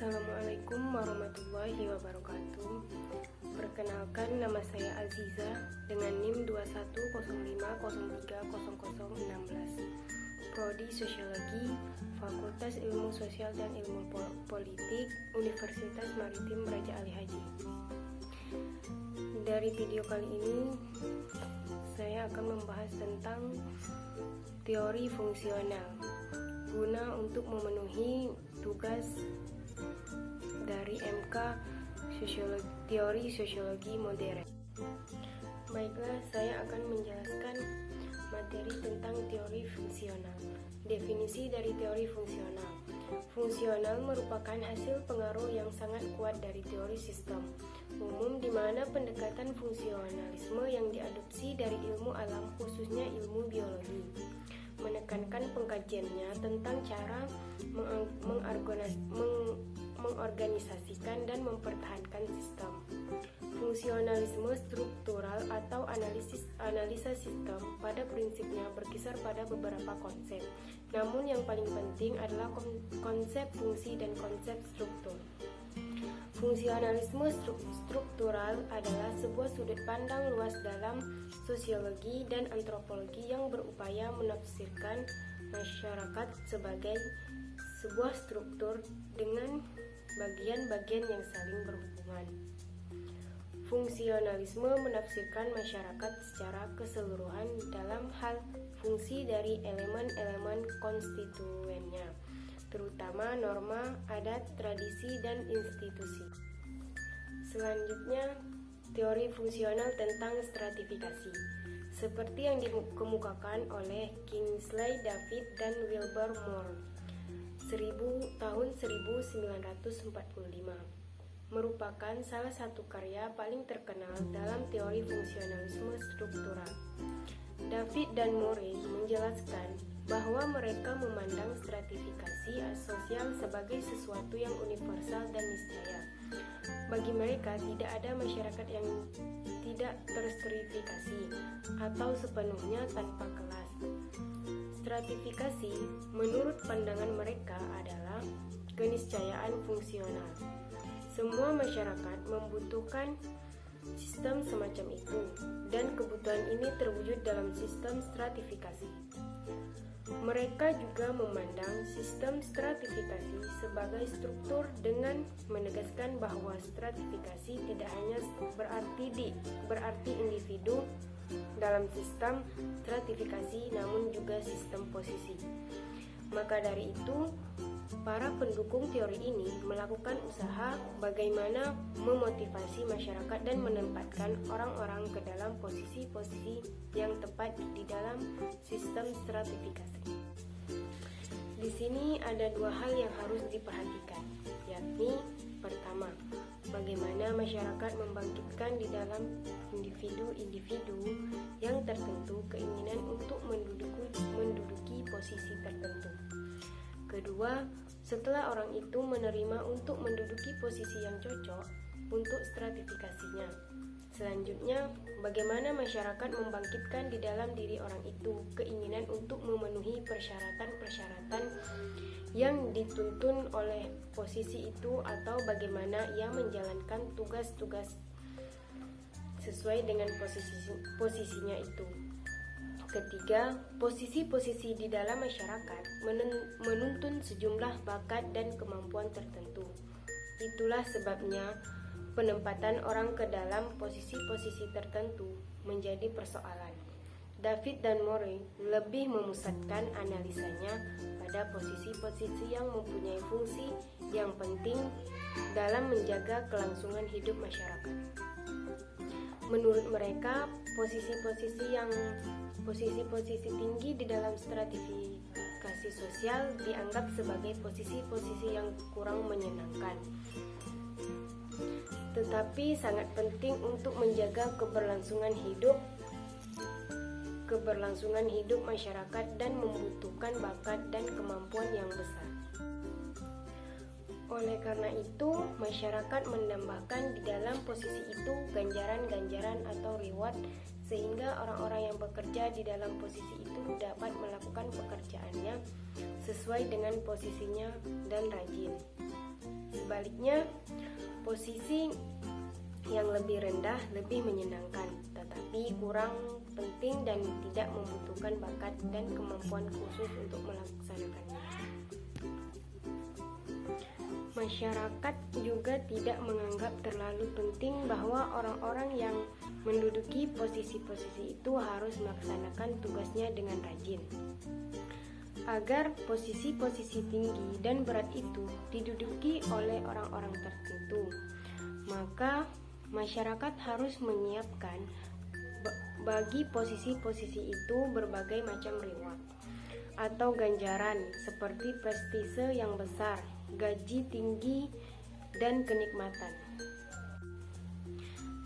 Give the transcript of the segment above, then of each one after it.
Assalamualaikum warahmatullahi wabarakatuh. Perkenalkan, nama saya Aziza dengan NIM 2105030016, Prodi Sosiologi, Fakultas Ilmu Sosial dan Ilmu Politik, Universitas Maritim Raja Ali Haji. Dari video kali ini saya akan membahas tentang teori fungsional guna untuk memenuhi tugas dari MK Teori Sosiologi Modern. Baiklah, saya akan menjelaskan materi tentang teori fungsional. Definisi dari teori fungsional. Fungsional merupakan hasil pengaruh yang sangat kuat dari teori sistem umum, di mana pendekatan fungsionalisme yang diadopsi dari ilmu alam, khususnya ilmu biologi, menekankan pengkajiannya tentang cara mengorganisasikan dan mempertahankan sistem. Fungsionalisme struktural atau analisa sistem pada prinsipnya berkisar pada beberapa konsep. Namun yang paling penting adalah konsep fungsi dan konsep struktur. Fungsionalisme struktural adalah sebuah sudut pandang luas dalam sosiologi dan antropologi yang berupaya menafsirkan masyarakat sebagai sebuah struktur dengan bagian-bagian yang saling berhubungan. Fungsionalisme menafsirkan masyarakat secara keseluruhan dalam hal fungsi dari elemen-elemen konstituennya, terutama norma, adat, tradisi, dan institusi. Selanjutnya, teori fungsional tentang stratifikasi, seperti yang dikemukakan oleh Kingsley David dan Wilbur Moore tahun 1945, merupakan salah satu karya paling terkenal dalam teori fungsionalisme struktural. David dan Moore menjelaskan bahwa mereka memandang stratifikasi sosial sebagai sesuatu yang universal dan niscaya. Bagi mereka, tidak ada masyarakat yang tidak terstratifikasi atau sepenuhnya tanpa kelas. Stratifikasi, menurut pandangan mereka, adalah keniscayaan fungsional. Semua masyarakat membutuhkan sistem semacam itu, dan kebutuhan ini terwujud dalam sistem stratifikasi. Mereka juga memandang sistem stratifikasi sebagai struktur dengan menegaskan bahwa stratifikasi tidak hanya berarti individu dalam sistem stratifikasi, namun juga sistem posisi. Maka dari itu, para pendukung teori ini melakukan usaha bagaimana memotivasi masyarakat dan menempatkan orang-orang ke dalam posisi-posisi yang tepat di dalam sistem stratifikasi. Di sini ada dua hal yang harus diperhatikan, yakni pertama, bagaimana masyarakat membangkitkan di dalam individu-individu yang tertentu keinginan untuk menduduki posisi tertentu. Kedua, setelah orang itu menerima untuk menduduki posisi yang cocok untuk stratifikasinya. Selanjutnya, bagaimana masyarakat membangkitkan di dalam diri orang itu keinginan untuk memenuhi persyaratan-persyaratan yang dituntun oleh posisi itu, atau bagaimana ia menjalankan tugas-tugas sesuai dengan posisinya itu. Ketiga, posisi-posisi di dalam masyarakat menuntun sejumlah bakat dan kemampuan tertentu. Itulah sebabnya penempatan orang ke dalam posisi-posisi tertentu menjadi persoalan. David dan Moore lebih memusatkan analisanya pada posisi-posisi yang mempunyai fungsi yang penting dalam menjaga kelangsungan hidup masyarakat. Menurut mereka, posisi-posisi tinggi di dalam stratifikasi sosial dianggap sebagai posisi-posisi yang kurang menyenangkan, tetapi sangat penting untuk menjaga keberlangsungan hidup masyarakat dan membutuhkan bakat dan kemampuan yang besar. Oleh karena itu, masyarakat menambahkan di dalam posisi itu ganjaran-ganjaran atau reward, sehingga orang-orang yang bekerja di dalam posisi itu dapat melakukan pekerjaannya sesuai dengan posisinya dan rajin. Sebaliknya, posisi yang lebih rendah lebih menyenangkan, tetapi kurang penting dan tidak membutuhkan bakat dan kemampuan khusus untuk melaksanakannya. Masyarakat juga tidak menganggap terlalu penting bahwa orang-orang yang menduduki posisi-posisi itu harus melaksanakan tugasnya dengan rajin. Agar posisi-posisi tinggi dan berat itu diduduki oleh orang-orang tertentu, maka masyarakat harus menyiapkan bagi posisi-posisi itu berbagai macam reward atau ganjaran seperti prestise yang besar, gaji tinggi, dan kenikmatan.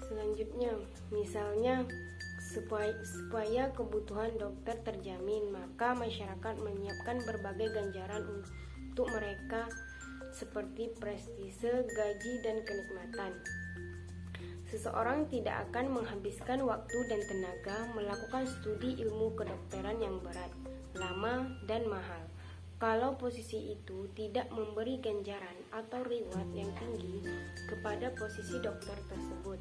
Selanjutnya, misalnya supaya kebutuhan dokter terjamin, maka masyarakat menyiapkan berbagai ganjaran untuk mereka seperti prestise, gaji, dan kenikmatan. Seseorang tidak akan menghabiskan waktu dan tenaga melakukan studi ilmu kedokteran yang berat, lama, dan mahal kalau posisi itu tidak memberi ganjaran atau reward yang tinggi kepada posisi dokter tersebut.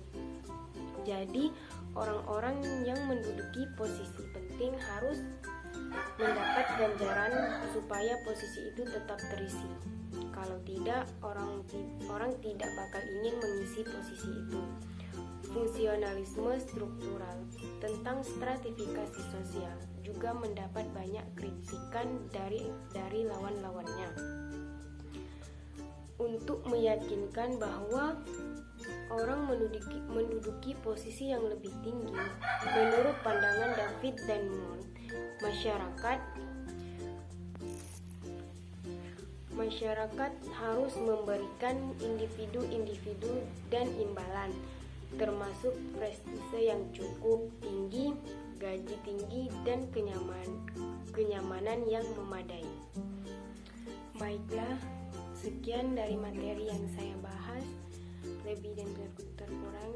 Jadi, orang-orang yang menduduki posisi penting harus mendapat ganjaran supaya posisi itu tetap terisi. Kalau tidak, orang tidak bakal ingin mengisi posisi itu. Fungsionalisme struktural tentang stratifikasi sosial juga mendapat banyak kritikan dari lawan-lawannya. Untuk meyakinkan bahwa orang menduduki posisi yang lebih tinggi, menurut pandangan David dan Moon, masyarakat harus memberikan individu-individu dan imbalan, termasuk prestise yang cukup tinggi, gaji tinggi, dan kenyamanan yang memadai. Baiklah, sekian dari materi yang saya bahas. Lebih dan terkurang